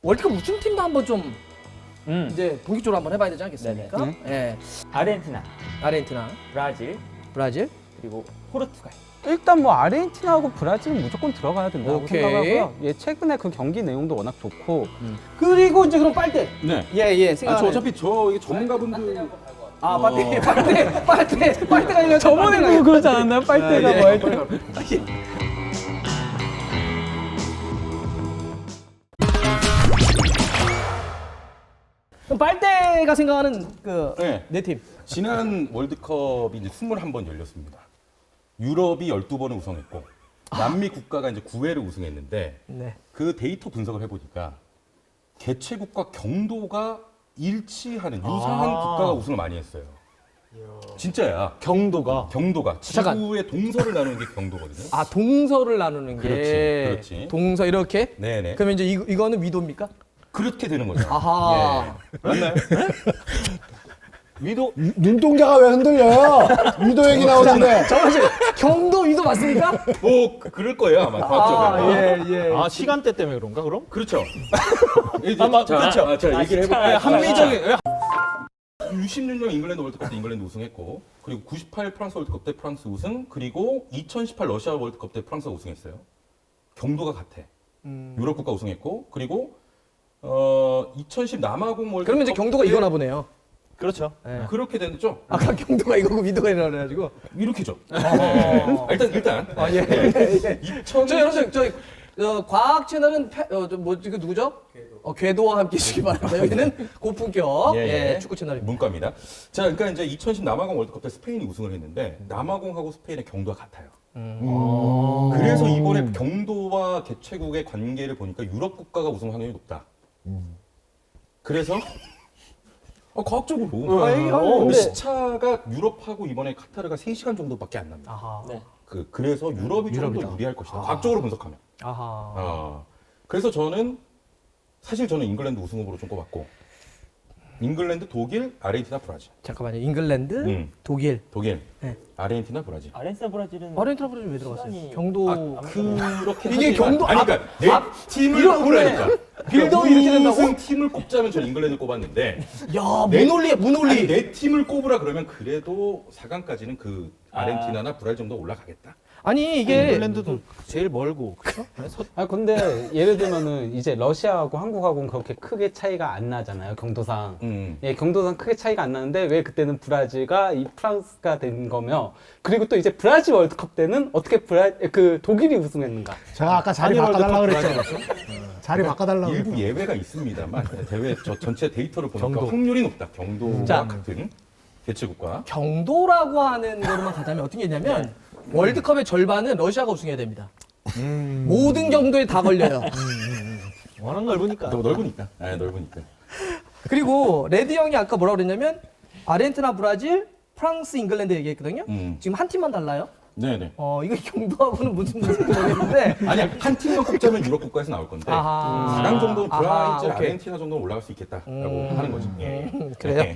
월드컵 우승팀도 한번 좀 이제 본격적으로 한번 해봐야 되지 않겠습니까? 네네. 예. 아르헨티나, 아르헨티나, 브라질, 브라질. 그리고 포르투갈. 일단 뭐 아르헨티나하고 브라질은 무조건 들어가야 된다고 오케이. 생각하고요. 예, 최근에 그 경기 내용도 워낙 좋고 그리고 이제 그럼 빨대. 네. 예. 아, 생각. 저 어차피 저 이게 전문가분들 아 빨대가 이거 저번에도 그러지 않았나요? 빨대가 뭐 할 때. 그럼 빨대가 생각하는 그 네. 네 팀. 지난 월드컵이 이제 21번 열렸습니다. 유럽이 12번을 우승했고 남미 국가가 이제 9회를 우승했는데 네. 그 데이터 분석을 해보니까 개최국과 경도가 일치하는 유사한 국가가 우승을 많이 했어요. 진짜야. 경도가 경도가 잠깐. 지구의 동서를 나누는 게 경도거든요. 아 동서를 나누는 게. 그렇지. 동서 이렇게. 네네. 그러면 이제 이거는 위도입니까? 그렇게 되는 거죠. 아하. 예. 맞나요? 위도 눈동자가 왜 흔들려요? 위도 얘기 나오는데. 잠깐만요. 경도 위도 맞습니까? 뭐 그럴 거예요 아마 과학적으로. 예. 아 시간대 때문에 그런가 그럼? 그렇죠. 그렇죠. 자, 얘기를 해볼게요. 합리적인 96년 잉글랜드 월드컵 때 잉글랜드 우승했고, 그리고 98 프랑스 월드컵 때 프랑스 우승, 그리고 2018 러시아 월드컵 때 프랑스가 우승했어요. 경도가 같아. 유럽 국가 우승했고, 그리고 2010 남아공 월드컵 그러면 이제 경도가 때 이거나 보네요. 그렇죠. 그렇게 됐죠. 아까 경도가 이거고 위도가 이러가지고. 이렇게죠. 일단 예. 2000 저 여러분 저희 과학 채널은 뭐지 그 누구죠? 궤도와 함께 해주시기 바랍니다. 여기는 고품격 예. 축구 채널입니다. 문과입니다. 자, 그러니까 이제 2010 남아공 월드컵 때 스페인이 우승을 했는데 남아공하고 스페인의 경도가 같아요. 그래서 이번에 경도와 개최국의 관계를 보니까 유럽 국가가 우승 확률이 높다. 그래서 과학적으로 근데- 시차가 유럽하고 이번에 카타르가 3시간 정도밖에 안 납니다. 아하. 네. 그래서 유럽이 좀 더 유리할 것이다. 과학적으로 분석하면. 아하. 그래서 저는 잉글랜드 우승 후보로 좀 꼽았고, 잉글랜드, 독일, 아르헨티나, 브라질. 잠깐만요. 잉글랜드, 독일. 독일, 네. 아르헨티나, 브라질. 아르헨티나, 브라질은 아르헨티나 브라질 왜 들어갔어요? 시간이- 경도 그렇게 이게 하지만- 경도 아니 그러니까 내 팀을 이런 꼽으라니까. 빌드업이 이렇게 된다고? 우승 팀을 꼽자면 저는 잉글랜드 꼽았는데 야 내- 문올리야 문올리. 아니, 내 팀을 꼽으라 그러면 그래도 4강까지는 그 아르헨티나나 브라질 정도 올라가겠다. 아니 이게 잉글랜드도 제일 멀고 그렇죠? 아 근데 예를 들면은 이제 러시아하고 한국하고는 그렇게 크게 차이가 안 나잖아요, 경도상. 예, 경도상 크게 차이가 안 나는데 왜 그때는 브라질과 이 프랑스가 된 거며, 그리고 또 이제 브라질 월드컵 때는 어떻게 독일이 우승했는가? 제가 아까 자리 바꿔달라고 그랬죠. 자리 바꿔달라고 일부 그랬죠. 예외가 있습니다만 대회 전체 데이터를 보니까 확률이 높다. 경도와 자. 같은 개최국과. 경도라고 하는 거로만 가자면 어떤 게 있냐면 월드컵의 절반은 러시아가 우승해야 됩니다. 모든 경도에 다 걸려요. 워낙 넓으니까. 넓으니까. 네, 넓으니까. 그리고 레드 형이 아까 뭐라고 그랬냐면 아르헨티나, 브라질, 프랑스, 잉글랜드 얘기했거든요. 지금 한 팀만 달라요. 네네. 이거 경도하고는 무슨 문제인지 모르겠는데. 아니 한 팀만 꼽자면 유럽 국가에서 나올 건데 아하. 4강 정도는 아하, 브라질, 오케이. 아르헨티나 정도는 올라갈 수 있겠다라고 하는 거지. 예. 그래요?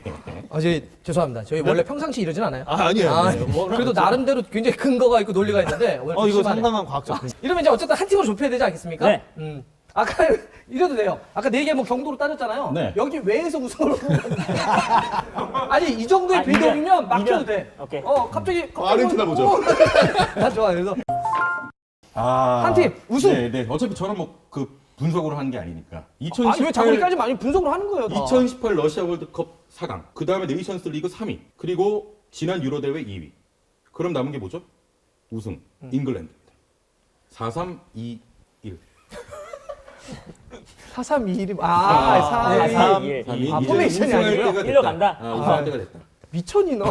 죄송합니다. 저희 원래 평상시 이러진 않아요. 아니에요. 그래도 나름대로 굉장히 근거가 있고 논리가 있는데 오늘 좀 이거 심하네. 상당한 과학적. 이러면 이제 어쨌든 한 팀으로 좁혀야 되지 않겠습니까? 네. 아까 이래도 돼요. 아까 4개 뭐 경도로 따졌잖아요. 네. 여기 외에서 우승을 아니 이 정도의 빌드업이면 막혀도 돼. 오케이. 갑자기 아르헨티나 보죠. 나 좋아. 그래서 아, 한 팀 우승. 네. 어차피 저는 뭐 그 분석으로 하는 게 아니니까. 아니 왜 자꾸 여기까지 많이 분석을 하는 거예요? 다. 2018 러시아 월드컵 4강. 그 다음에 네이션스 리그 3위. 그리고 지난 유로 대회 2위. 그럼 남은 게 뭐죠? 우승. 잉글랜드. 4-3-2-1. 4-3-2-1. 4-3-2-1. 4-3-2-1. 아, 포메이션이 아니고요? 일로 간다. 우승할 때가 됐다. 미천이 너.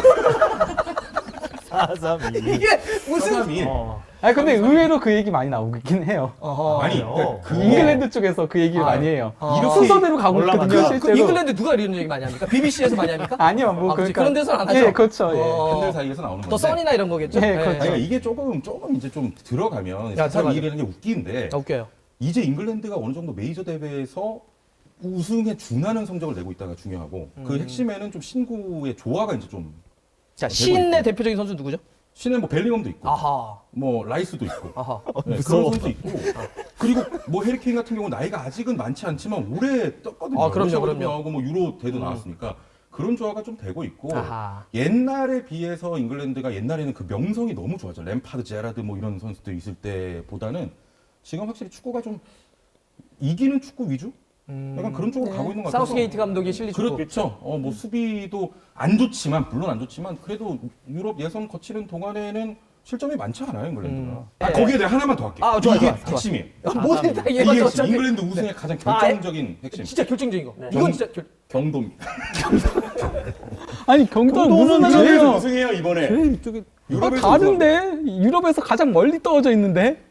4-3-2. 이게 무슨 4-3-2. 아니 근데 의외로 그 얘기 많이 나오긴 해요. 아니, 그러니까 잉글랜드 쪽에서 그 얘기를 많이 해요. 이렇게 순서대로 가고 있거든요, 그 실제로. 잉글랜드 누가 이런 얘기 많이 합니까? BBC에서 많이 합니까? 아니요, 뭐 그치. 그러니까 그런 데서는 안 하죠? 예, 그렇죠. 예. 팬들 사이에서 나오는 건데. 더 써니나 이런 거겠죠? 네, 그렇죠. 아니, 그러니까 이게 조금 이제 좀 들어가면 야, 4-3-2-1이라는 게 웃기는데 웃겨요. 이제 잉글랜드가 어느 정도 메이저 대회에서 우승에 준하는 성적을 내고 있다가 중요하고 그 핵심에는 좀 신구의 조화가 이제 좀 자, 신의 대표적인 선수 누구죠? 신은 뭐 벨링엄도 있고 아하. 뭐 라이스도 있고 아하. 네, 그런 선수 있고 그리고 뭐 해리케인 같은 경우 나이가 아직은 많지 않지만 오래 떴거든요. 아, 그럼요, 러시아도 그럼요. 나오고 뭐 유로 대도 나왔으니까 그런 조화가 좀 되고 있고 아하. 옛날에 비해서 잉글랜드가 옛날에는 그 명성이 너무 좋았죠. 램파드, 제라드 뭐 이런 선수들 있을 때보다는 지금 확실히 축구가 좀 이기는 축구 위주? 약간 그런 쪽으로 가고 있는 것 같아요. 사우스게이트 감독이 실리 축구. 그렇죠. 뭐 수비도 안 좋지만 물론 안 좋지만 그래도 유럽 예선 거치는 동안에는 실점이 많지 않아요, 잉글랜드가. 거기에 대해 하나만 더 할게요. 아, 좋아요, 이게 좋아요, 좋아요. 핵심이에요. 모든 다 이게 얘기해봤자 핵심. 어차피 잉글랜드 우승의 가장 결정적인 핵심. 진짜 결정적인 거. 네. 이건 진짜 경도입니다. 아니 경도는 무슨 유럽에서 말이에요? 우승해요 이번에. 저기 유럽에서 다른데 유럽에서 가장 멀리 떨어져 있는데.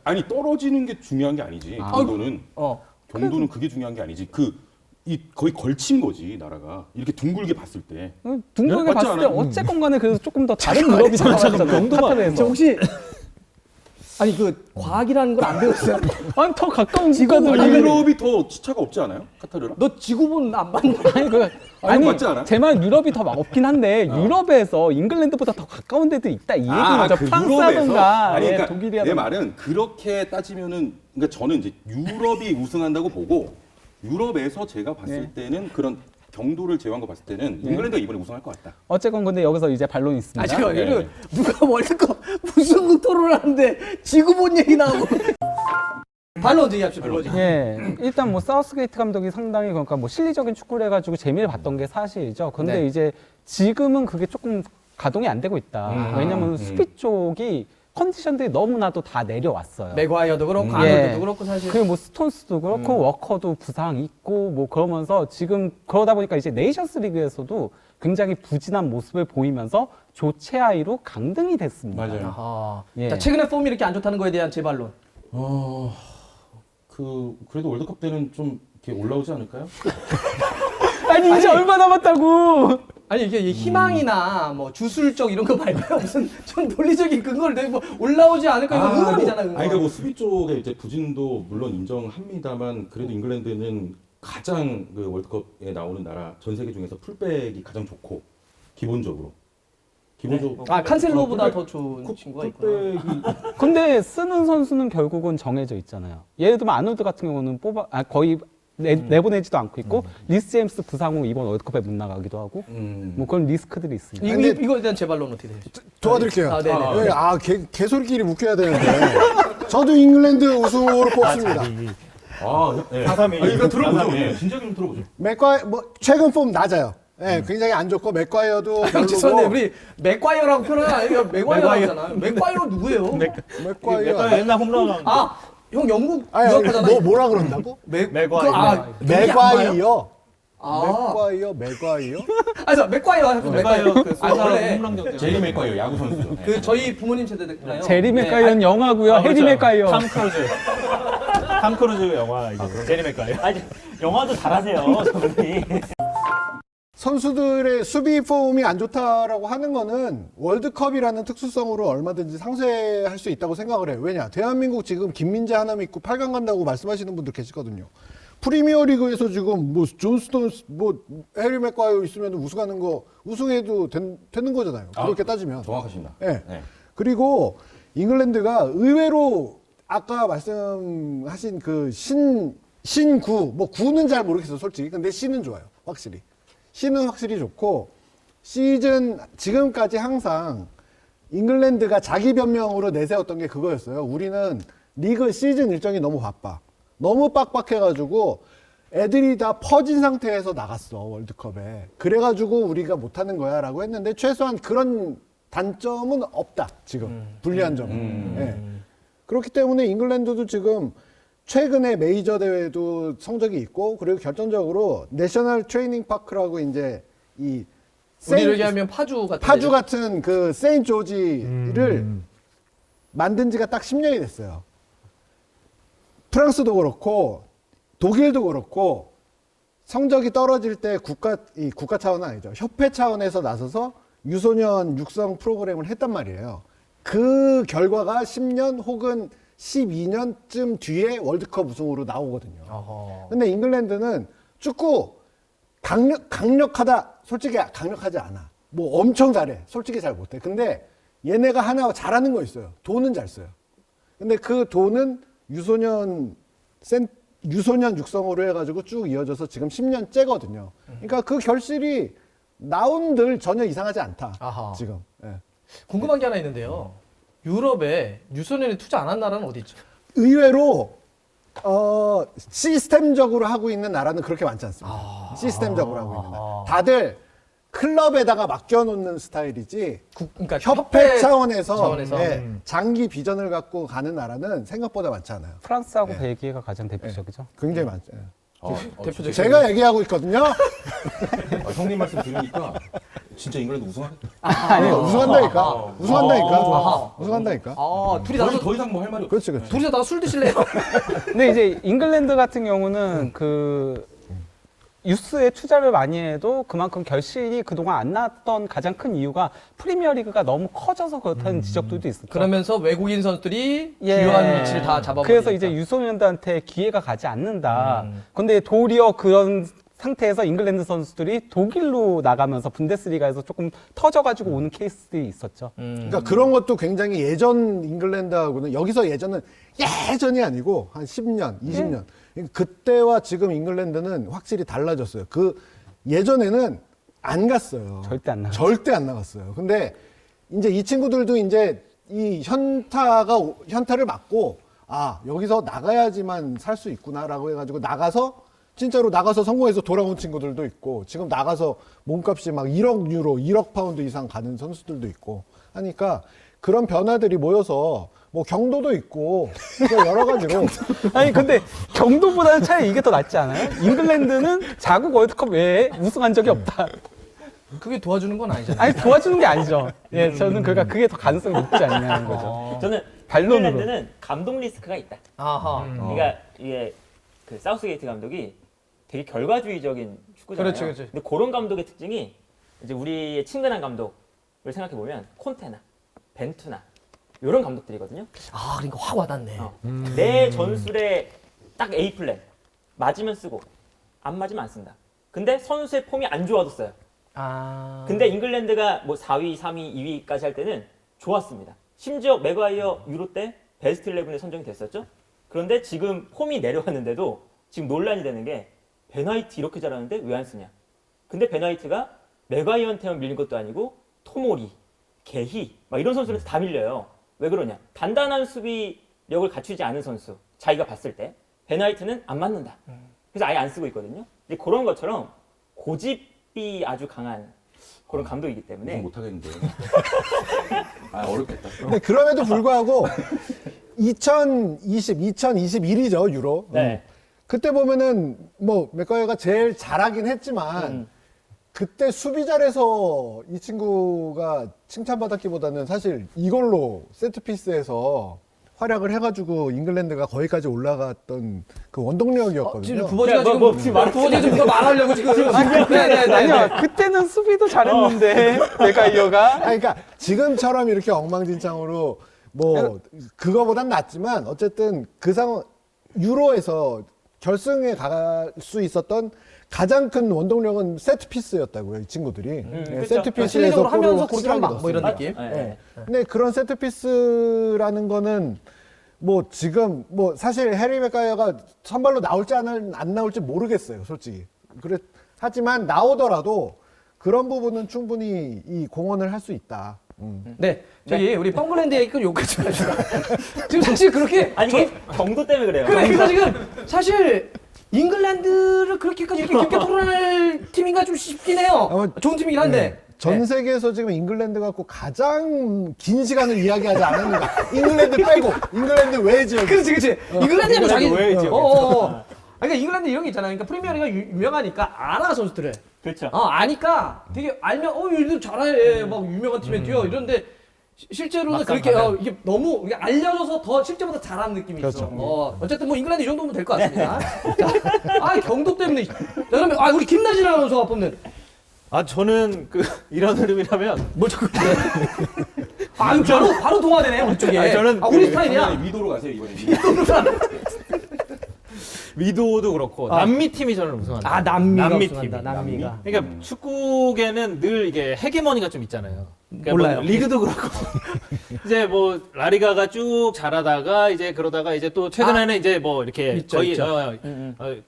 아니 떨어지는 게 중요한 게 아니지. 경도는 경도는 그게 중요한 게 아니지. 이 거의 걸친 거지 나라가 이렇게 둥글게 봤을 때. 둥글게 네, 맞지 봤을 때 않아요? 어쨌건 간에 그래서 조금 더 다른 유럽이 들어갔잖아요. 카타르에서. 혹시 아니 그 과학이라는 걸 안 배웠어요? 아니 더 가까운 아니, 국가들이 유럽이 더 시차가 없지 않아요? 카타르랑? 너 지구본 안 봤냐? 아니 맞지 않아? 제 말 유럽이 더 막 없긴 한데 유럽에서 잉글랜드보다 더 가까운 데도 있다 이 얘기인 거죠. 그 프랑스라든가 아니, 그러니까 독일이라든가. 내 말은 그렇게 따지면은 그러니까 저는 이제 유럽이 우승한다고 보고 유럽에서 제가 봤을 때는 그런 경도를 제외한 거 봤을 때는 잉글랜드가 이번에 우승할 것 같다. 어쨌건 근데 여기서 이제 반론이 있습니다. 아 제가 네. 누가 월드컵 무슨 토론하는데 지구본 얘기 나오고. 반론 얘기합시다. 반론. 예, 일단 뭐 사우스게이트 감독이 상당히 그러니까 뭐 실리적인 축구를 해가지고 재미를 봤던 게 사실이죠. 근데 네. 이제 지금은 그게 조금 가동이 안 되고 있다. 왜냐면 수비 쪽이 컨디션들이 너무나도 다 내려왔어요. 맥과이어도 그렇고 예. 아놀드도 그렇고 사실. 그리고 뭐 스톤스도 그렇고 워커도 부상 있고 뭐 그러면서 지금 그러다 보니까 이제 네이션스 리그에서도 굉장히 부진한 모습을 보이면서 조체하이로 강등이 됐습니다. 맞아요. 아하. 예. 자, 최근에 폼이 이렇게 안 좋다는 거에 대한 제 반론. 그래도 월드컵 때는 좀 이렇게 올라오지 않을까요? 아니 이제 얼마 남았다고? 아니 이게 희망이나 뭐 주술적 이런 거 말고요. 무슨 좀 논리적인 근거를 내고 올라오지 않을까 이거 응원이잖아. 응원. 그러니까 뭐 수비 쪽에 이제 부진도 물론 인정합니다만 그래도 잉글랜드는 가장 그 월드컵에 나오는 나라 전 세계 중에서 풀백이 가장 좋고 기본적으로 아 칸셀로보다 풀백, 더 좋은 친구가 있구나. 풀백이 근데 쓰는 선수는 결국은 정해져 있잖아요. 예를 들면 아놀드 같은 경우는 거의 내보내지도 않고 있고 리스 제임스 부상 후 이번 월드컵에 못 나가기도 하고 뭐 그런 리스크들이 있습니다. 이거에 대한 제 반론 어떻게 돼요? 도와드릴게요. 아, 네네. 개소리끼리 묶여야 되는데. 저도 잉글랜드 우승으로 뽑습니다. 예. 4-3-2. 이거 들어보죠. 예, 진짜 좀 들어보죠. 최근 폼 낮아요. 예, 굉장히 안 좋고 맥과이어도 형 죄송한데 우리 맥과이어라고 표현하면 아니에요. 맥과이어라잖아요. 맥과이어 누구예요? 맥과이어. 옛날 홈런 아, 형 영국 아니, 유학하잖아. 뭐라 그런다고? 맥과이어. 맥과이어. 아, 맥과이어. 아니, 맥과이어 하고 맥과이어. 원래 홈런 경쟁. 제리 맥과이어 야구 선수죠. 그 저희 부모님 세대잖아요. 제리 맥가이어는 영화고요. 아, 해리 그렇죠. 맥가이어. 탐 크루즈 영화 이제 제리 맥과이어. 아니 영화도 잘하세요 저분이. 선수들의 수비 폼이 안 좋다라고 하는 거는 월드컵이라는 특수성으로 얼마든지 상쇄할 수 있다고 생각을 해요. 왜냐? 대한민국 지금 김민재 하나 믿고 8강 간다고 말씀하시는 분들 계시거든요. 프리미어리그에서 지금 뭐 존 스톤스, 뭐 해리 맥과이어 있으면 우승해도 되는 거잖아요. 그렇게 따지면. 정확하십니다. 예. 네. 그리고 잉글랜드가 의외로 아까 말씀하신 그 신구, 뭐 구는 잘 모르겠어요, 솔직히. 근데 C는 좋아요, 확실히. C는 확실히 좋고, 지금까지 항상 잉글랜드가 자기 변명으로 내세웠던 게 그거였어요. 우리는 리그 시즌 일정이 너무 바빠. 너무 빡빡해가지고 애들이 다 퍼진 상태에서 나갔어, 월드컵에. 그래가지고 우리가 못하는 거야 라고 했는데 최소한 그런 단점은 없다, 지금. 불리한 점은. 예. 그렇기 때문에 잉글랜드도 지금 최근에 메이저 대회도 성적이 있고, 그리고 결정적으로 내셔널 트레이닝 파크라고 이제 이 우리로 얘기하면 파주 같은 그 세인트 조지를 만든 지가 딱 10년이 됐어요. 프랑스도 그렇고 독일도 그렇고 성적이 떨어질 때 국가 차원은 아니죠. 협회 차원에서 나서서 유소년 육성 프로그램을 했단 말이에요. 그 결과가 10년 혹은 12년쯤 뒤에 월드컵 우승으로 나오거든요. 근데 잉글랜드는 축구 강력하다. 솔직히 강력하지 않아. 뭐 엄청 잘해. 솔직히 잘 못해. 근데 얘네가 하나 잘하는 거 있어요. 돈은 잘 써요. 근데 그 돈은 유소년 육성으로 해가지고 쭉 이어져서 지금 10년째거든요. 그러니까 그 결실이 나온들 전혀 이상하지 않다. 아하. 지금. 예. 궁금한 게 하나 있는데요. 유럽에 유소년에 투자 안 한 나라는 어디 있죠? 의외로 시스템적으로 하고 있는 나라는 그렇게 많지 않습니다. 시스템적으로 하고 있는 나라. 다들 클럽에다가 맡겨놓는 스타일이지 그러니까 협회 차원에서, 차원에서. 예, 장기 비전을 갖고 가는 나라는 생각보다 많지 않아요. 프랑스하고 벨기에가 가장 대표적이죠. 굉장히 많죠. 예. 대표적인 제가 얘기하고 있거든요. 형님 말씀 들으니까 진짜 잉글랜드 우승하겠다. 아니요, 우승한다니까. 우승한다니까. 아하. 우승한다니까. 둘이 나가서 더 이상 뭐 할 말이 없어. 그렇지, 그렇지. 둘이서 나가 술 드실래요? 근데 이제 잉글랜드 같은 경우는 그 유스에 투자를 많이 해도 그만큼 결실이 그동안 안 났던 가장 큰 이유가 프리미어리그가 너무 커져서 그렇다는 지적들도 있었죠. 그러면서 외국인 선수들이 예. 기여한 위치를 다 잡아버리니까. 그래서 이제 유소년들한테 기회가 가지 않는다. 근데 도리어 그런 상태에서 잉글랜드 선수들이 독일로 나가면서 분데스리가에서 조금 터져가지고 오는 케이스들이 있었죠. 그러니까 그런 것도 굉장히 예전 잉글랜드하고는 여기서 예전은 예전이 아니고 한 10년, 20년. 그때와 지금 잉글랜드는 확실히 달라졌어요. 그 예전에는 안 갔어요. 절대 안 나갔죠. 절대 안 나갔어요. 근데 이제 이 친구들도 이제 이 현타를 맞고 아, 여기서 나가야지만 살 수 있구나라고 해가지고 진짜로 나가서 성공해서 돌아온 친구들도 있고 지금 나가서 몸값이 막 1억 유로, 1억 파운드 이상 가는 선수들도 있고 하니까 그런 변화들이 모여서 뭐 경도도 있고 여러 가지로 아니 근데 경도보다는 차라리 이게 더 낫지 않아요? 잉글랜드는 자국 월드컵 외에 우승한 적이 없다. 그게 도와주는 건 아니잖아요. 아니 도와주는 게 아니죠. 예, 저는 그러니까 그게 더 가능성이 높지 않냐는 거죠. 저는 반론으로. 잉글랜드는 감독 리스크가 있다. 아하. 그러니까 이게 그 사우스게이트 감독이 되게 결과주의적인 축구잖아요. 그렇죠, 그렇죠. 근데 그런 감독의 특징이 이제 우리의 친근한 감독을 생각해 보면 콘테나, 벤투나 이런 감독들이거든요. 그러니까 확 와닿네. 내 전술에 딱 A 플랜 맞으면 쓰고 안 맞으면 안 쓴다. 근데 선수의 폼이 안 좋아도 써요. 근데 잉글랜드가 뭐 4위, 3위, 2위까지 할 때는 좋았습니다. 심지어 맥과이어 유로 때 베스트 11에 선정이 됐었죠. 그런데 지금 폼이 내려왔는데도 지금 논란이 되는 게 베나이트 이렇게 잘하는데 왜 안 쓰냐. 근데 베나이트가 맥과이어한테만 밀린 것도 아니고 토모리, 게히 막 이런 선수한테 다 밀려요. 왜 그러냐. 단단한 수비력을 갖추지 않은 선수 자기가 봤을 때 베나이트는 안 맞는다. 그래서 아예 안 쓰고 있거든요. 이제 그런 것처럼 고집이 아주 강한 그런 감독이기 때문에 우승 못하겠는데. 어렵겠다. 근데 그럼에도 불구하고 2021이죠 유로. 네. 그때 보면은 뭐 맥과이어가 제일 잘하긴 했지만 그때 수비 잘해서 이 친구가 칭찬받았기보다는 사실 이걸로 세트피스에서 활약을 해가지고 잉글랜드가 거기까지 올라갔던 그 원동력이었거든요. 지금 부버지가 뭐, 지금 뭐, 부버지가 지금 그거 말하려고 지금. 네네네. 아니요, 그때는 수비도 잘했는데 맥과이어가. 아니, 그러니까 지금처럼 이렇게 엉망진창으로 뭐 그거보단 낫지만 어쨌든 그 상황 유로에서 결승에 갈 수 있었던 가장 큰 원동력은 세트피스였다고요, 이 친구들이. 네, 그렇죠. 세트피스에서 실력으로 하면서 골을 그렇게 확실하게 막 뭐 이런 넣었어요. 느낌. 네. 근데 그런 세트피스라는 거는 뭐 지금 뭐 사실 해리 맥과이어가 선발로 나올지 안 나올지 모르겠어요, 솔직히. 그래 하지만 나오더라도 그런 부분은 충분히 이 공헌을 할 수 있다. 네. 저기 우리 뻥글랜드 얘기 좀 욕하지 마시고. 지금 사실 그렇게 아니 이게 경도 때문에 그래요. 그러니까 지금 사실 잉글랜드를 그렇게까지 이렇게 깊게 토론할 팀인가 좀 싶긴 해요. 아마- 좋은 팀이긴 한데. 전 세계에서 지금 잉글랜드 갖고 가장 긴 시간을 이야기하지 않았는가. 잉글랜드 빼고 잉글랜드 외 지역. 그렇지, 그렇지. 잉글랜드는 자기. 왜 지금 그러니까 잉글랜드 이런 게 있잖아. 그러니까 프리미어리가 유명하니까 알아 선수들을. 그렇죠. 아니까 되게 알면 얘들 잘해. 막 유명한 팀에 뛰어. 이런데 실제로는 막상 그렇게 가면. 이게 너무 이게 알려져서 더 실제보다 잘하는 느낌이 있어. 어쨌든 뭐 잉글랜드 이 정도면 될 것 같습니다. 자, 경도 때문에. 자, 그러면 우리 김나진 아나운서가 뽑는. 저는 이런 흐름이라면 뭐 자꾸 바로 동화되네 우리 쪽에. 저는 우리 스타일이야. 위도로 가세요 이번에. 위도도 그렇고 남미 팀이 저는 우승한다. 아, 남미가 남미 우승한다. 팀이. 남미가. 그러니까 축구계는 늘 이게 헤게모니가 좀 있잖아요. 그러니까 몰라요. 뭐 리그도 그렇고 이제 뭐 라리가가 쭉 잘하다가 이제 그러다가 이제 또 최근에는 이제 뭐 이렇게 있죠, 거의 있죠.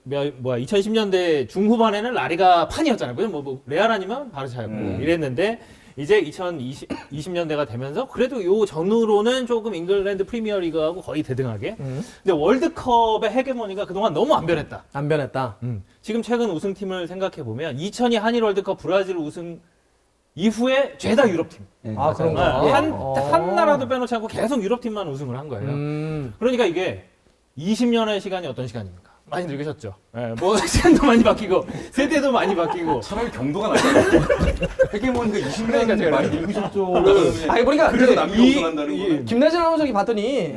2010년대 중후반에는 라리가 판이었잖아요. 뭐 레알 아니면 바르샤였고 이랬는데 이제 2020년대가 되면서 그래도 요 전후로는 조금 잉글랜드 프리미어리그하고 거의 대등하게. 근데 월드컵의 헤게모니가 그동안 너무 안 변했다. 안 변했다. 지금 최근 우승팀을 생각해 보면 2002 한일 월드컵 브라질 우승 이후에 죄다 유럽팀. 아, 그런가? 한 나라도 빼놓지 않고 계속 유럽팀만 우승을 한 거예요. 그러니까 이게 20년의 시간이 어떤 시간입니까? 많이 늙으셨죠. 예, 뭐 시간도 많이 바뀌고 세대도 많이 바뀌고. 차라리 경도가 낫잖아요. 헤게모니가 20년까지 많이 늙으셨죠. 아니, 그러니까 그래서 그 남미가 우승한다는 거는. 김나진 아나운서기 봤더니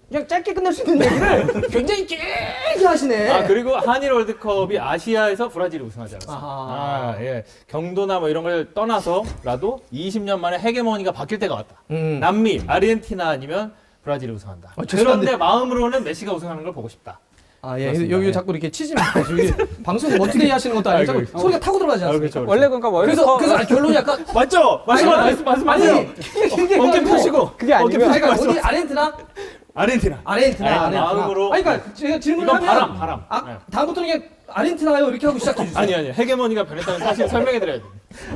그냥 짧게 끝낼 수 있는 얘기를 굉장히 길게 하시네. 아 그리고 한일 월드컵이 아시아에서 브라질이 우승하지 않았어요. 아하. 예. 경도나 뭐 이런 걸 떠나서라도 20년 만에 헤게모니가 바뀔 때가 왔다. 남미, 아르헨티나 아니면 브라질이 우승한다. 죄송한데. 그런데 마음으로는 메시가 우승하는 걸 보고 싶다. 아, 예. 여기 자꾸 이렇게 치지 마세요. 여기 방송 먼투데이 하시는 것도 아니고 자꾸 소리가 타고 들어가지 않습니까? 원래 그러니까 월드컵 그래서 결론이 약간 맞죠? 말씀하세요. 아니, 길게 어깨 펴시고. 그게 아니고요. 그러니까 어디 아르헨티나? 아르헨티나. 아르헨티나. 마음으로. 아니, 그러니까 제가 질문을 이건 하면 바람. 아, 네. 다음부터는 그냥 아르헨티나요 이렇게 하고 시작해 주세요. 아니 헤게모니가 변했다는 사실 설명해 드려야 돼.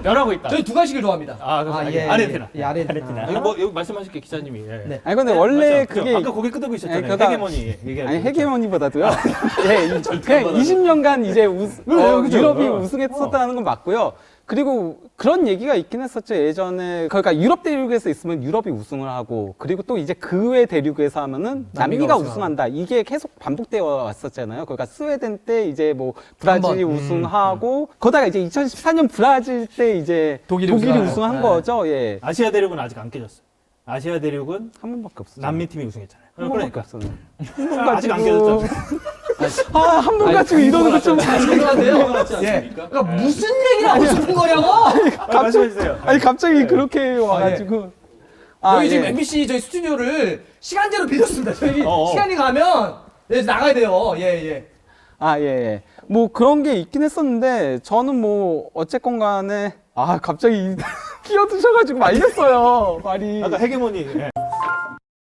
변하고 있다. 저희 두 가지를 좋아합니다. 아르헨티나. 예, 아르헨티나. 여기 뭐 여기 말씀하실 게 기자님이. 예. 네. 아니 근데 원래 그게 아까 고개 끄덕고 있었잖아요. 그러니까- 헤게모니 얘기하고. 아니 헤게모니보다도요. 예, 그냥 20년간 이제 그죠. 유럽이 우승했었다는 건 맞고요. 그리고 그런 얘기가 있긴 했었죠. 예전에 그러니까 유럽 대륙에서 있으면 유럽이 우승을 하고 그리고 또 이제 그 외 대륙에서 하면은 남미가 우승한다. 이게 계속 반복되어 왔었잖아요. 그러니까 스웨덴 때 이제 뭐 브라질이 우승하고 거다가 이제 2014년 브라질 때 이제 독일이 우승한 네. 거죠. 예. 아시아 대륙은 아직 안 깨졌어. 아시아 대륙은 한 번밖에 없었죠. 남미 팀이 우승했잖아요. 한 번밖에 그러니까 없었네. 아직 안 깨졌잖아요. 한 번 가지고 이러는 거 좀. 죄송한데요. 예. 그러니까 무슨 얘기를 하고 싶은 거냐고. 말씀해 주세요. 아니 갑자기 그렇게 와가지고. 저희 예. 지금 MBC 저희 스튜디오를 시간제로 빌렸습니다. 저희 어어. 시간이 가면 네, 나가야 돼요. 예, 예. 아, 예, 예. 뭐 그런 게 있긴 했었는데 저는 뭐 어쨌건 간에 갑자기 끼어드셔가지고 말렸어요. 말이. 아까 헤게모니. 예.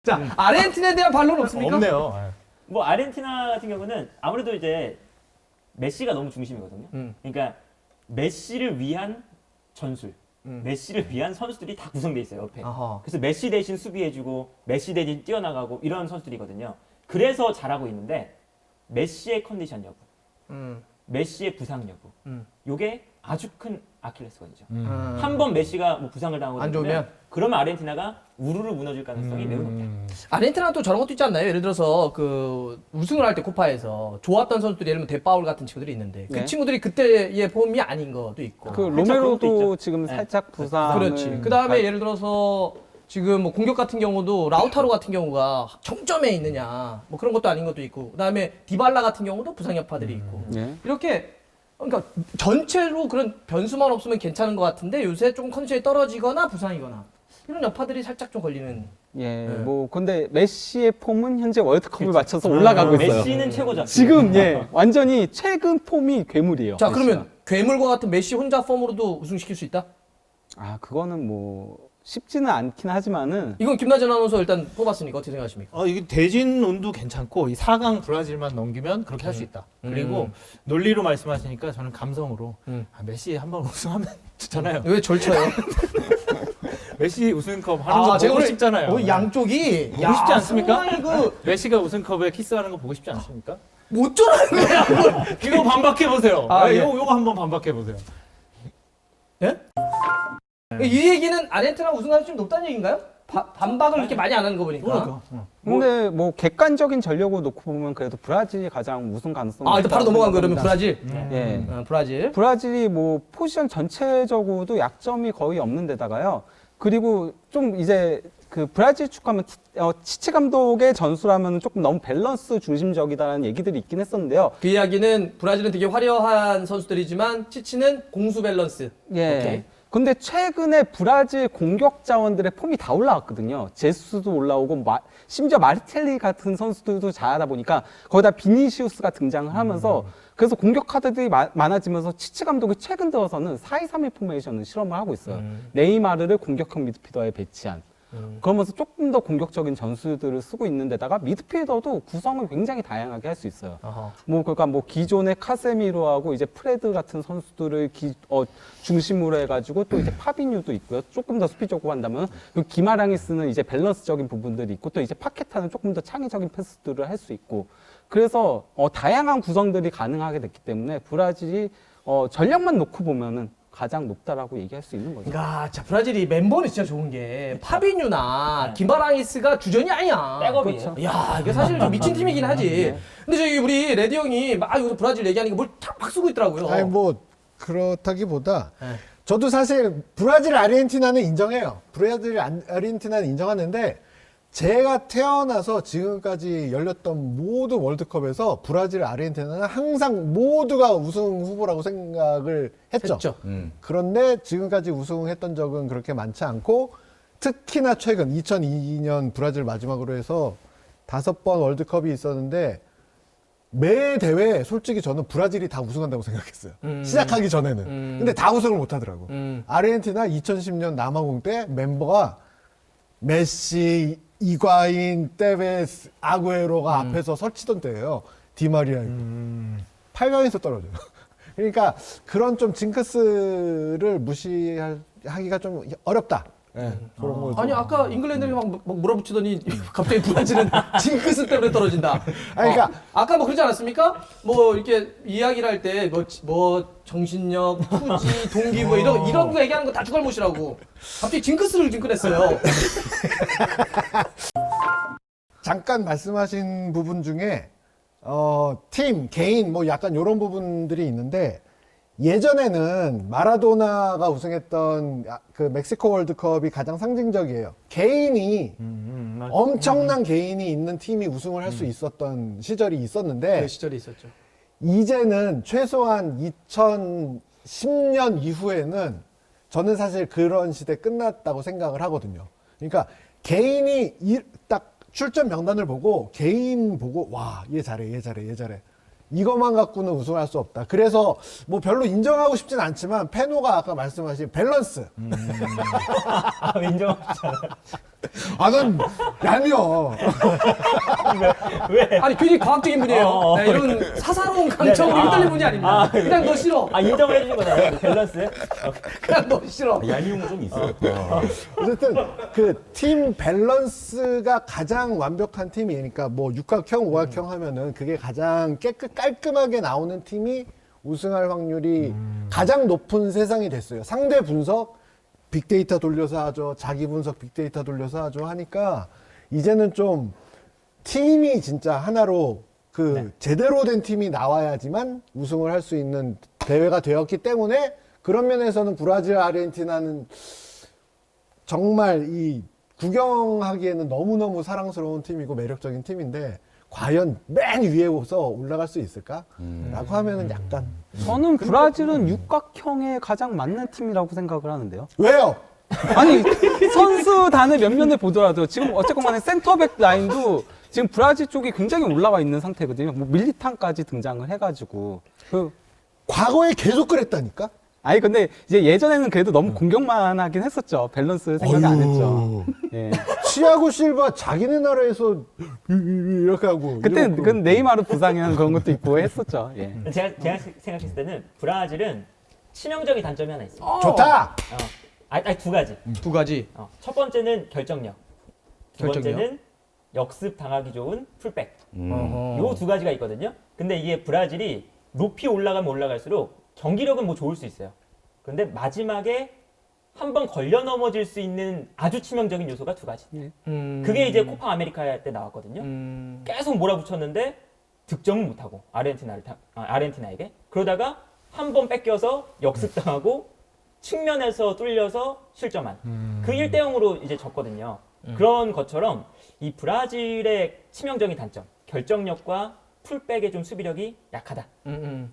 자, 아르헨티나에 대한 반론 없습니까? 없네요. 예. 뭐 아르헨티나 같은 경우는 아무래도 이제 메시가 너무 중심이거든요. 그러니까 메시를 위한 전술, 메시를 위한 선수들이 다 구성돼 있어요 옆에. 아하. 그래서 메시 대신 수비해주고 메시 대신 뛰어나가고 이런 선수들이거든요. 그래서 잘하고 있는데 메시의 컨디션 여부, 메시의 부상 여부, 요게 아주 큰 아킬레스건이죠. 한 번 메시가 뭐 부상을 당하고 안 좋으면? 그러면 아르헨티나가 우르르 무너질 가능성이 매우 높다. 아르헨티나는 또 저런 것도 있지 않나요? 예를 들어서 그 우승을 할 때 코파에서 좋았던 선수들이 예를 들면 데파울 같은 친구들이 있는데 그 네. 친구들이 그때의 폼이 아닌 것도 있고. 그 그런 것도 로메로도 있죠. 지금 네. 살짝 부상. 그렇지. 그 다음에 예를 들어서 지금 뭐 공격 같은 경우도 라우타로 같은 경우가 정점에 있느냐 뭐 그런 것도 아닌 것도 있고 그 다음에 디발라 같은 경우도 부상 여파들이 있고 예. 이렇게 그러니까 전체로 그런 변수만 없으면 괜찮은 것 같은데 요새 조금 컨디션이 떨어지거나 부상이거나 이런 여파들이 살짝 좀 걸리는. 예. 뭐 근데 메시의 폼은 현재 월드컵을 맞춰서 올라가고 있어요. 메시는 최고죠. 지금 완전히 최근 폼이 괴물이에요. 자 메시가. 그러면 괴물과 같은 메시 혼자 폼으로도 우승시킬 수 있다? 그거는 뭐 쉽지는 않긴 하지만은 이건 김나진 아나운서 일단 뽑았으니까 어떻게 생각하십니까? 이게 대진 운도 괜찮고 이 4강 브라질만 넘기면 그렇게 할 수 있다. 그리고 논리로 말씀하시니까 저는 감성으로 메시 한번 우승하면 좋잖아요. 왜 절쳐요? 메시 우승컵 하는 거 제가 보고 오늘 싶잖아요. 양쪽이 보고 싶지 않습니까? 정말 그 메시가 우승컵에 키스하는 거 보고 싶지 않습니까? 못 쫄아는 거야. 이거 반박해 보세요. 예. 요거 한번 반박해 보세요. 예? 이 얘기는 아르헨티나 우승 가능성이 높다는 얘기인가요? 반박을 이렇게 많이 안 하는 거 보니까. 근데 뭐 객관적인 전력을 놓고 보면 그래도 브라질이 가장 우승 가능성이 일단 바로 넘어간 거예요. 그러면 있다. 브라질. 예. 브라질. 브라질이 뭐 포지션 전체적으로도 약점이 거의 없는 데다가요. 그리고 좀 이제 그 브라질 축구하면 치치 감독의 전술하면 조금 너무 밸런스 중심적이다라는 얘기들이 있긴 했었는데요. 그 이야기는 브라질은 되게 화려한 선수들이지만 치치는 공수 밸런스. 예. 오케이. 근데 최근에 브라질 공격 자원들의 폼이 다 올라왔거든요. 제수도 올라오고 심지어 마르텔리 같은 선수들도 잘하다 보니까 거기다 비니시우스가 등장을 하면서 그래서 공격 카드들이 많아지면서 치치 감독이 최근 들어서는 4-2-3-1 포메이션을 실험을 하고 있어요. 네이마르를 공격형 미드필더에 배치한. 그러면서 조금 더 공격적인 전술들을 쓰고 있는 데다가 미드필더도 구성을 굉장히 다양하게 할 수 있어요. 그러니까 기존의 카세미로하고 이제 프레드 같은 선수들을 중심으로 해가지고 또 이제 파비뉴도 있고요. 조금 더 수비적으로 한다면 그리고 기마랑이 쓰는 이제 밸런스적인 부분들이 있고 또 이제 파케타는 조금 더 창의적인 패스들을 할 수 있고 그래서 다양한 구성들이 가능하게 됐기 때문에 브라질이 전력만 놓고 보면은 가장 높다라고 얘기할 수 있는 거죠. 그러니까 자 브라질이 멤버는 진짜 좋은 게 파비뉴나 김바랑이스가 주전이 아니야. 백업이에요. 야 이게 사실 좀 미친 팀이긴 하지. 근데 저기 우리 레디 형이 막 여기서 브라질 얘기하니까 막 쓰고 있더라고요. 아니 뭐 그렇다기보다 네. 저도 사실 브라질 아르헨티나는 인정해요. 브라질 아르헨티나는 인정하는데 제가 태어나서 지금까지 열렸던 모든 월드컵에서 브라질 아르헨티나는 항상 모두가 우승 후보라고 생각을 했죠. 그런데 지금까지 우승했던 적은 그렇게 많지 않고 특히나 최근 2002년 브라질 마지막으로 해서 5번 월드컵이 있었는데 매 대회 솔직히 저는 브라질이 다 우승한다고 생각했어요. 시작하기 전에는. 근데 다 우승을 못 하더라고. 아르헨티나 2010년 남아공 때 멤버가 메시, 이과인, 테베스, 아구에로가 앞에서 설치던 때예요. 디마리아. 8강에서 떨어져요. 그러니까 그런 좀 징크스를 무시하기가 좀 어렵다. 네, 그런 걸 아니 아까 잉글랜드를 막 몰아붙이더니 갑자기 브라질은 징크스 때문에 떨어진다. 아니, 그러니까 아까 뭐 그러지 않았습니까? 뭐 이렇게 이야기를 할 때 뭐 정신력, 투지, 동기 뭐 이런 거 얘기하는 거 다 주갈못이라고. 갑자기 징크스를 지금 꺼냈어요. 잠깐 말씀하신 부분 중에 팀, 개인 뭐 약간 이런 부분들이 있는데 예전에는 마라도나가 우승했던 그 멕시코 월드컵이 가장 상징적이에요. 개인이 엄청난 개인이 있는 팀이 우승을 할 수 있었던 시절이 있었는데 그 시절이 있었죠. 이제는 최소한 2010년 이후에는 저는 사실 그런 시대 끝났다고 생각을 하거든요. 그러니까 개인이 딱 출전 명단을 보고 개인 보고 와, 얘 잘해, 얘 잘해, 얘 잘해. 이것만 갖고는 우승할 수 없다. 그래서 뭐 별로 인정하고 싶진 않지만 페노가 아까 말씀하신 밸런스. 인정하잖아. 아, 넌 얄미워. 왜? 아니 굉장히 과학적인 분이에요. 네, 이런 사사로운 강청으로 휘둘린 분이 아닙니다. 그냥 너 싫어. 인정을 해주신 거잖아요. 밸런스. 그냥 너 싫어. 얄미운 좀 있어요. 어쨌든 그 팀 밸런스가 가장 완벽한 팀이니까 뭐 육각형, 오각형 하면은 그게 가장 깔끔하게 나오는 팀이 우승할 확률이 가장 높은 세상이 됐어요. 상대 분석 빅데이터 돌려서 하죠. 자기 분석 빅데이터 돌려서 하죠. 하니까 이제는 좀 팀이 진짜 하나로 제대로 된 팀이 나와야지만 우승을 할 수 있는 대회가 되었기 때문에 그런 면에서는 브라질, 아르헨티나는 정말 이 구경하기에는 너무너무 사랑스러운 팀이고 매력적인 팀인데 과연 맨 위에서 올라갈 수 있을까? 라고 하면은 약간. 저는 브라질은 육각형에 가장 맞는 팀이라고 생각을 하는데요. 왜요? 아니 선수단의 면면을 보더라도 지금 어쨌건 간에 센터백 라인도 지금 브라질 쪽이 굉장히 올라와 있는 상태거든요. 뭐 밀리탄까지 등장을 해가지고 과거에 계속 그랬다니까? 아니 근데 이제 예전에는 그래도 너무 공격만 하긴 했었죠. 밸런스 생각 안 했죠. 예. 치아고 실바 자기네 나라에서 이렇게 하고 그때 그 네이마르 부상이나 그런 것도 있고 했었죠. 예. 제가 생각했을 때는 브라질은 치명적인 단점이 하나 있어요. 좋다. 아니 두 가지. 두 가지. 첫 번째는 결정력. 두 결정력? 번째는 역습 당하기 좋은 풀백. 어허. 요 두 가지가 있거든요. 근데 이게 브라질이 높이 올라가면 올라갈수록 경기력은 뭐 좋을 수 있어요. 근데 마지막에 한 번 걸려 넘어질 수 있는 아주 치명적인 요소가 두 가지. 그게 이제 코파 아메리카 때 나왔거든요. 계속 몰아붙였는데 득점은 못하고 아르헨티나에게. 그러다가 한 번 뺏겨서 역습당하고 측면에서 뚫려서 실점한. 그 1대0으로 이제 졌거든요. 그런 것처럼 이 브라질의 치명적인 단점, 결정력과 풀백의 좀 수비력이 약하다.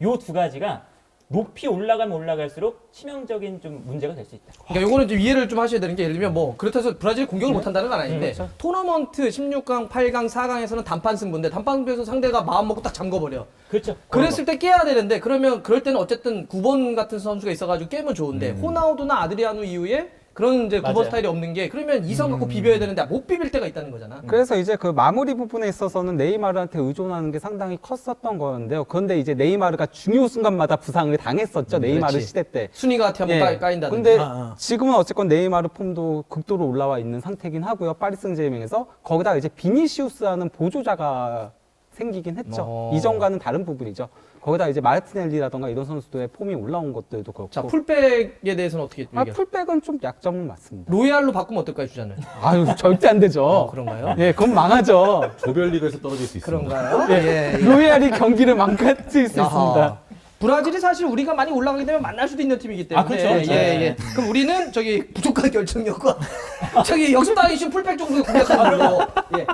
요 두 가지가 높이 올라가면 올라갈수록 치명적인 좀 문제가 될 수 있다. 그러니까 요거는 좀 이해를 좀 하셔야 되는 게 예를 들면 뭐 그렇다고 해서 브라질이 공격을 못 한다는 건 아닌데 그렇죠. 토너먼트 16강, 8강, 4강에서는 단판 승부인데 단판 승부에서 상대가 마음 먹고 딱 잠궈버려. 그렇죠. 그랬을 때 깨야 되는데 그러면 그럴 때는 어쨌든 9번 같은 선수가 있어가지고 깨면 좋은데 호나우두나 아드리아누 이후에 그런 이제 9번 맞아요. 스타일이 없는 게 그러면 이성 갖고 비벼야 되는데 못 비빌 때가 있다는 거잖아. 그래서 이제 그 마무리 부분에 있어서는 네이마르한테 의존하는 게 상당히 컸었던 거였는데요. 그런데 이제 네이마르가 중요 순간마다 부상을 당했었죠. 네이마르 그렇지. 시대 때. 순위가 한번 까인다는. 근데 지금은 어쨌건 네이마르 폼도 극도로 올라와 있는 상태긴 하고요. 파리 생제르맹에서 거기다 이제 비니시우스라는 보조자가 생기긴 했죠. 이전과는 다른 부분이죠. 거기다 이제 마르티넬리라던가 이런 선수들의 폼이 올라온 것들도 그렇고. 자 풀백에 대해서는 어떻게 얘기해요? 풀백은 좀 약점은 맞습니다. 로얄로 바꾸면 어떨까요, 주자는? 아유 절대 안 되죠. 그런가요? 예, 그건 망하죠. 조별리그에서 떨어질 수 있습니다. 그런가요? 예. 로얄이 경기를 망가뜨릴 수 야하. 있습니다. 브라질이 사실 우리가 많이 올라가게 되면 만날 수도 있는 팀이기 때문에. 아, 그렇죠. 예. 그럼 우리는 저기 부족한 결정력과 저기 역습당하기 쉬운 풀백 정도 공략하는 걸로. 예.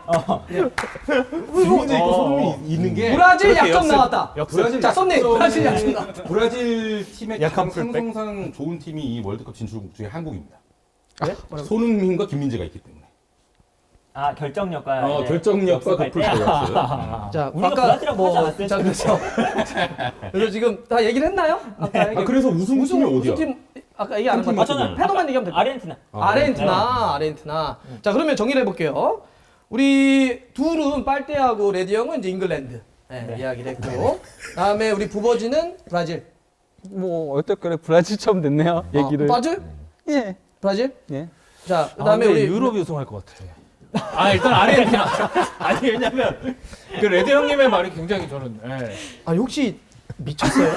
재미도 있고 소름이 있는 게 브라질 그렇게 약점 역습. 나왔다. 브라질 자, 썸네일. 약점이 브라질 약점 나왔다. 브라질 팀의 약한 가장 풀백? 상성상 좋은 팀이 이 월드컵 진출국 중에 한국입니다. 네? 뭐라고? 손흥민과 김민재가 있기 때문에. 아 결정력과 이제 결정력과 그 역습할 때. 풀백이었어요. 자, 우리가 브라질하고 하지 않았어요? 자, 그래서. 그래서 지금 다 얘기를 했나요? 아까 얘기. 그래서 우승팀이 어디야? 우승팀 아까 얘기 안 한 거 팀 같아요. 저는 패너만 얘기하면 될 것 같아요. 아르헨티나. 아르헨티나. 자, 그러면 정리를 해볼게요. 우리 둘은 빨대하고 레디 형은 이제 잉글랜드. 네, 이야기를 했고. 다음에 우리 부버지는 브라질. 뭐 어떨까요? 브라질처럼 됐네요. 얘기를. 브라질? 예. 브라질? 예. 자, 그다음에 우리 유럽이 우승할 것 같아. 아 일단 아르헨티나. 아니 왜냐면 그 레드 형님의 말이 굉장히 저는 아, 혹시 미쳤어요?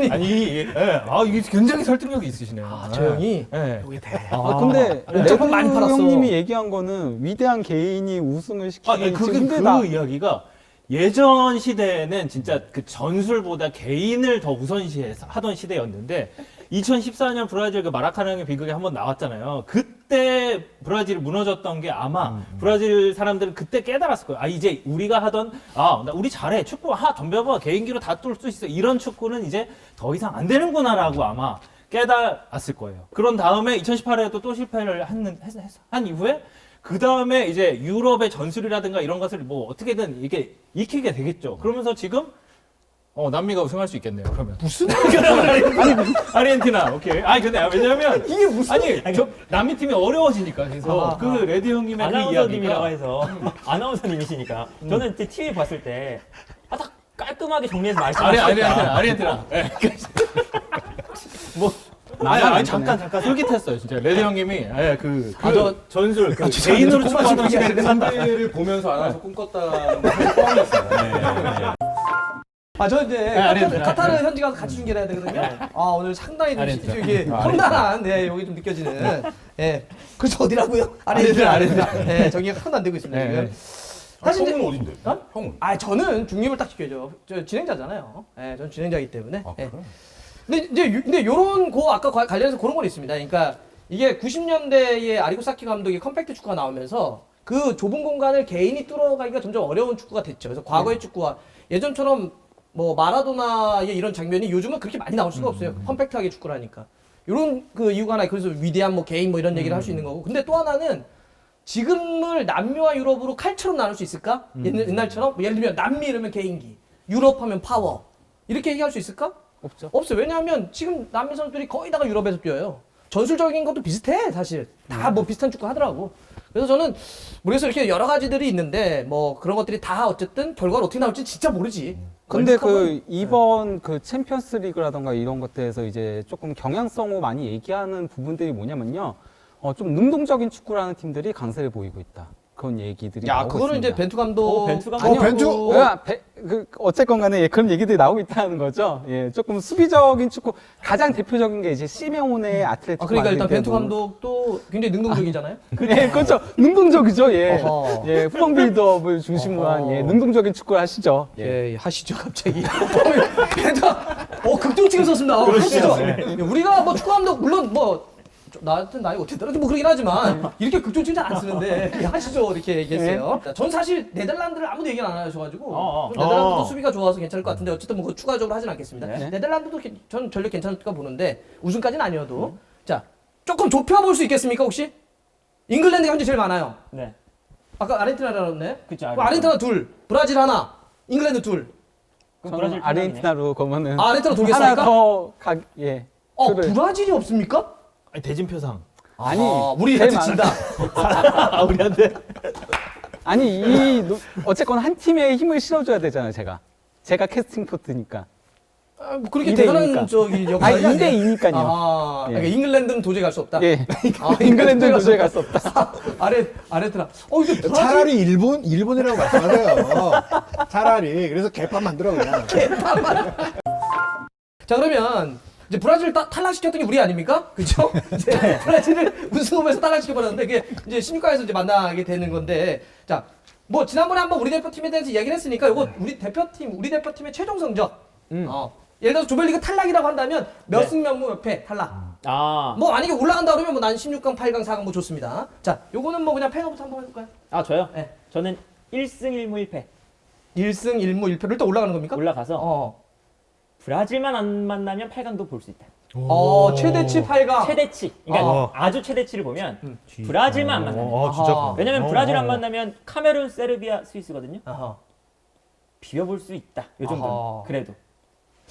아니 이게 굉장히 설득력이 있으시네요. 저 형이 예. 여기 대. 근데 조금 많이 레드 팔았어. 형님이 얘기한 거는 위대한 개인이 우승을 시키기 그 힘들다. 이야기가 예전 시대에는 진짜 그 전술보다 개인을 더 우선시해서 하던 시대였는데 2014년 브라질 그 마라카나의 비극이 한번 나왔잖아요. 그때 브라질이 무너졌던 게 아마 브라질 사람들은 그때 깨달았을 거예요. 아 이제 우리가 하던 우리 잘해 축구 덤벼봐 개인기로 다 뚫을 수 있어 이런 축구는 이제 더 이상 안 되는구나라고 아마 깨달았을 거예요. 그런 다음에 2018에도 또 실패를 한 이후에 그 다음에 이제 유럽의 전술이라든가 이런 것을 뭐 어떻게든 이게 익히게 되겠죠. 그러면서 지금 남미가 우승할 수 있겠네요. 그러면 무슨 아르헨티나 오케이. 아니 근데 왜냐면 이게 무슨 저 남미 팀이 어려워지니까 그래서 그 레드 형님의 그 아나운서님이라고 이야기가 해서 아나운서님이시니까 저는 TV 봤을 때 딱 깔끔하게 정리해서 말씀하셨다. 아르헨티나. 아니 잠깐 솔깃했어요 진짜 레드 형님이 전술 개인으로 축구하던 시대 상대를 보면서 안 와서 꿈꿨다는 걸 뻔했어요. 네. 아, 저 이제 아르헨티나. 카타르 현지 가서 같이 중계를 해야 되거든요. 아, 오늘 상당히 좀 아르헨티나. 이게 험난한 여기 좀 느껴지는. 예. 그래서 어디라고요? 아르헨티나. 예, 정리가 하나도 안 되고 있습니다, 지금. 사실 이제 형은 어딘데? 어? 형은? 아, 저는 중립을 딱 지켜야죠. 저 진행자잖아요. 예, 저는 진행자이기 때문에. 아, 예. 그래? 근데 요런 거 아까 관련해서 그런 건 있습니다. 그러니까 이게 90년대에 아리고사키 감독이 컴팩트 축구가 나오면서 그 좁은 공간을 개인이 뚫어가기가 점점 어려운 축구가 됐죠. 그래서 과거의 축구와 예전처럼 뭐 마라도나의 이런 장면이 요즘은 그렇게 많이 나올 수가 없어요. 컴팩트하게 축구를 하니까. 요런 그 이유가 하나, 그래서 위대한 뭐 개인 뭐 이런 얘기를 할 수 있는 거고. 근데 또 하나는 지금을 남미와 유럽으로 칼처럼 나눌 수 있을까? 옛날처럼? 뭐 예를 들면 남미 이러면 개인기, 유럽 하면 파워. 이렇게 얘기할 수 있을까? 없죠. 없어요. 왜냐하면 지금 남미 선수들이 거의 다가 유럽에서 뛰어요. 전술적인 것도 비슷해, 사실. 다 뭐 비슷한 축구 하더라고. 그래서 저는 그래서 이렇게 여러 가지들이 있는데 뭐 그런 것들이 다 어쨌든 결과가 어떻게 나올지 진짜 모르지. 근데 그 월드컵은, 이번 그 챔피언스 리그라던가 이런 것들에서 이제 조금 경향성으로 많이 얘기하는 부분들이 뭐냐면요. 좀 능동적인 축구라는 팀들이 강세를 보이고 있다. 그런 얘기들이 야, 나오고 그거는 이제 있습니다. 벤투 감독. 벤투 감독. 아니요, 벤투? 어쨌건 간에 그런 얘기들이 나오고 있다는 거죠. 예, 조금 수비적인 축구 가장 대표적인 게 이제 시메오네 아틀레티코 그러니까 일단 벤투 마드리드 감독도 굉장히 능동적이잖아요. 예, 그렇죠. 능동적이죠. 예. 어허. 예, 후방 빌드업을 중심으로 한 어허. 능동적인 축구를 하시죠. 예, 하시죠 갑자기. 벤투, 극동치게 썼습니다. 하시죠. 우리가 뭐 축구 감독 물론 뭐 나한테는 나이 어떻게 들어도 뭐 그러긴 하지만 이렇게 극중 칭찬 안 쓰는데 하시죠 이렇게 얘기했어요. 자, 전 사실 네덜란드를 아무도 얘기를 안 하셔가지고 좀 네덜란드도 수비가 좋아서 괜찮을 것 같은데 어쨌든 뭐 그거 추가적으로 하진 않겠습니다. 네덜란드도 전 전력 괜찮을까 보는데 우승까지는 아니어도 자 조금 좁혀볼 수 있겠습니까 혹시? 잉글랜드가 현재 제일 많아요. 네. 아까 아르헨티나라고 했네. 그쵸, 아르헨티나 둘, 브라질 하나, 잉글랜드 둘. 그럼 저는 브라질 아르헨티나로 가면은 아, 아르헨티나 하나 돌겠습니까? 더 예. 표를- 브라질이 없습니까? 아니, 대진표상. 아니 우리한테 제일 진다. 아, 우리한테. 아니 어쨌건 한 팀에 힘을 실어줘야 되잖아요. 제가 캐스팅 포트니까. 아, 뭐 그렇게 2대 대단한 2니까. 저기 아니 역할이 2대 2니까요. 아, 예. 그러니까 잉글랜드는 도저히 갈 수 없다. 예. 아, 잉글랜드는 도저히 갈 수 없다. 아르헨티나. 이게 브라질 차라리 일본이라고 말씀하세요. 차라리 그래서 개판 만들어 그냥. 자 그러면 이제 브라질 탈락시켰던 게 우리 아닙니까? 그렇죠? 이제 브라질을 우승하면서 탈락시켜버렸는데 그게 이제 16강에서 이제 만나게 되는 건데 자 뭐 지난번에 한번 우리 대표팀에 대해서 얘기를 했으니까 이거 우리 대표팀의 최종 성적 예를 들어서 조별리그 탈락이라고 한다면 몇 네. 승 몇 무 몇 패 탈락 아, 뭐 만약에 올라간다 그러면 뭐 난 16강 8강 4강 뭐 좋습니다 자 요거는 뭐 그냥 패너부터 한번 해볼까요? 아 저요? 네. 저는 1승 1무 1패 1승 1무 1패를 일단 올라가는 겁니까? 올라가서 브라질만 안 만나면 8강도 볼 수 있다. 최대치 8강 최대치. 그러니까 어. 아주 최대치를 보면 브라질만 안 만나요. 진짜. 아하. 왜냐면 브라질 안 만나면 카메룬, 세르비아, 스위스거든요. 아하. 비벼볼 수 있다. 요 정도. 아하. 그래도.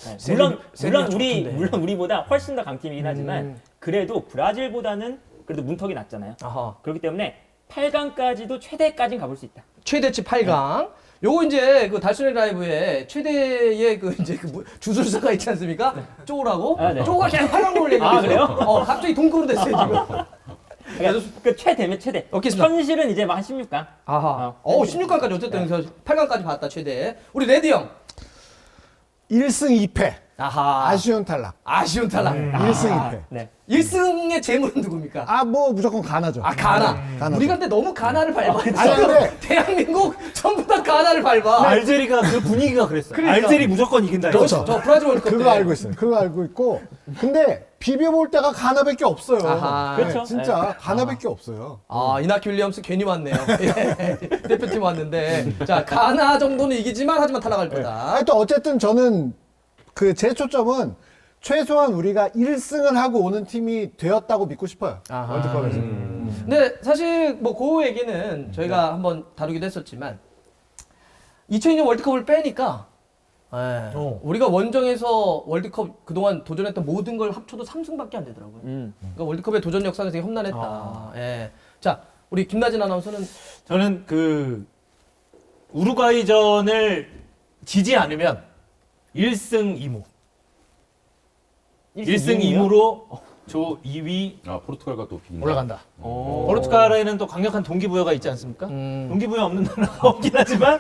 네. 세르비아 물론 우리보다 훨씬 더 강팀이긴 하지만 그래도 브라질보다는 그래도 문턱이 낮잖아요. 아하. 그렇기 때문에 8강까지도 최대까지는 가볼 수 있다. 최대치 8강. 요거 이제 그 달순이 라이브에 최대의 그 이제 그 주술사가 있지 않습니까? 쪼우라고? 아, 네. 쪼우가 계속 8강으로 얘기하고 아, 그래요? 갑자기 동급으로 됐어요, 지금. 그러니까 그 최대면 최대. 없겠습니다. 현실은 이제 막 한 16강. 아하. 어, 16강까지 어쨌든 8강까지 봤다, 최대. 우리 레드 형. 1승 2패. 아하. 아쉬운 탈락. 아쉬운 탈락. 1승 2패. 네. 1승의 재물은 누굽니까? 뭐 무조건 가나죠. 가나. 가나죠. 우리가 근데 너무 가나를 밟아했어. 아니, 근데- 대한민국 전부 다 가나를 밟아. 알제리가 그 분위기가 그랬어요. 그러니까. 알제리 무조건 이긴다. 그렇죠. 저 브라질 월드컵 그거 때. 알고 있어요. 그거 알고 있고. 근데 비벼볼 때가 가나밖에 없어요. 아하. 그렇죠. 진짜 가나밖에 없어요. 이나키 윌리엄스 괜히 왔네요. 예, 대표팀 왔는데. 자, 가나 정도는 이기지만 하지만 탈락할 거다. 또 어쨌든 저는 그 제 초점은 최소한 우리가 1승을 하고 오는 팀이 되었다고 믿고 싶어요. 아하. 월드컵에서. 근데 사실 뭐 그 얘기는 저희가 한번 다루기도 했었지만 2002년 월드컵을 빼니까 우리가 원정에서 월드컵 그동안 도전했던 모든 걸 합쳐도 3승밖에 안 되더라고요. 그러니까 월드컵의 도전 역사가 되게 험난했다. 예. 자, 우리 김나진 아나운서는 저는 그 우루과이전을 지지 않으면 1승 2무. 1승 2무로 조 2위 포르투갈과 또 비긴다. 올라간다. 포르투갈에는 또 강력한 동기부여가 있지 않습니까? 동기부여 없는 나라가 없긴 하지만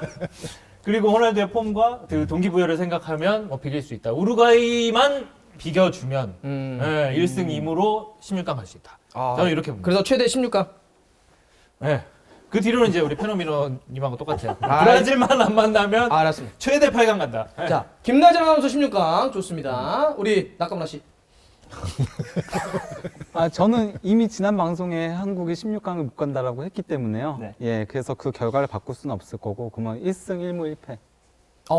그리고 호날두의 폼과 그 동기부여를 생각하면 뭐 비길 수 있다. 우루과이만 비겨주면 1승 2무로 16강 갈 수 있다. 저는 이렇게 봅니다. 그래서 최대 16강. 네. 그 뒤로는 이제 우리 페노미노님하고 똑같아요. 아, 브라질만 안 만나면 알았습니다. 최대 8강 간다. 네. 자, 김나진 아나운서 16강 좋습니다. 우리 낙감라 씨. 저는 이미 지난 방송에 한국이 16강을 못 간다라고 했기 때문에요. 네. 예, 그래서 그 결과를 바꿀 수는 없을 거고, 그러면 1승 1무 1패.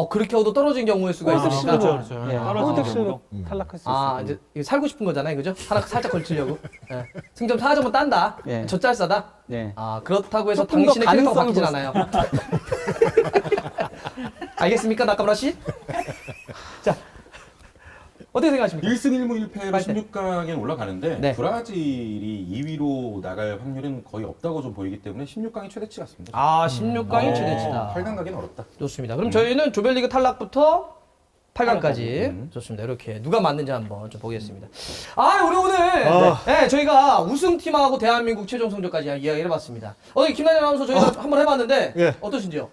그렇게 해도 떨어진 경우의 수가 있으니까. 그렇죠. 예, 떨어지는 꼴득실로 탈락할 수 있어요. 이제 이거 살고 싶은 거잖아요, 그죠? 하나 살짝 걸치려고. 예. 승점 4점은 딴다. 예. 젖잘싸다. 예. 그렇다고 해서 조금 더 당신의 캐릭터가 가능성이 바뀌진 않아요. 알겠습니까, 낙감라 씨? 자, 어떻게 생각하십니까? 1승 1무 1패로 빨대. 16강에 올라가는데 네. 브라질이 2위로 나갈 확률은 거의 없다고 좀 보이기 때문에 16강이 최대치 같습니다. 16강이 최대치다. 8강 가기는 어렵다. 좋습니다. 그럼 저희는 조별리그 탈락부터 8강까지 좋습니다. 이렇게 누가 맞는지 한번 좀 보겠습니다. 우리 오늘 네, 저희가 우승팀하고 대한민국 최종 성적까지 이야기를 해봤습니다. 김나진 아나운서 저희가 한번 해봤는데 예. 어떠신지요?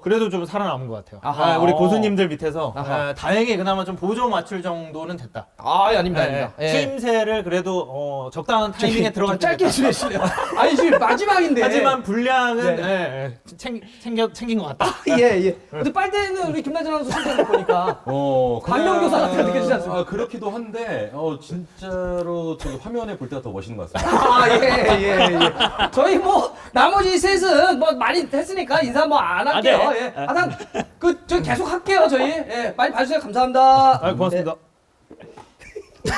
그래도 좀 살아남은 것 같아요. 아하. 우리 고수님들 밑에서 아하. 다행히 그나마 좀 보조 맞출 정도는 됐다. 아닙니다, 네, 아닙니다. 예. 추임새를 그래도 적당한 타이밍에 들어갈 좀 때 짧게 됐다. 지내시네요. 아니 지금 마지막인데. 하지만 분량은 네. 챙긴 것 같다. 예. 근데 빨대는 우리 김나진 아나운서 선택을 보니까 감명교사 같은 거 느껴지지 않습니까? 그렇기도 한데 진짜로 저기 화면에 볼 때가 더 멋있는 것 같습니다. 예. 저희 뭐 나머지 셋은 뭐 많이 했으니까 인사 뭐 안 할게요. 네. 예. 하여튼 저 계속 할게요, 저희. 예. 많이 봐주세요. 감사합니다. 고맙습니다. 네.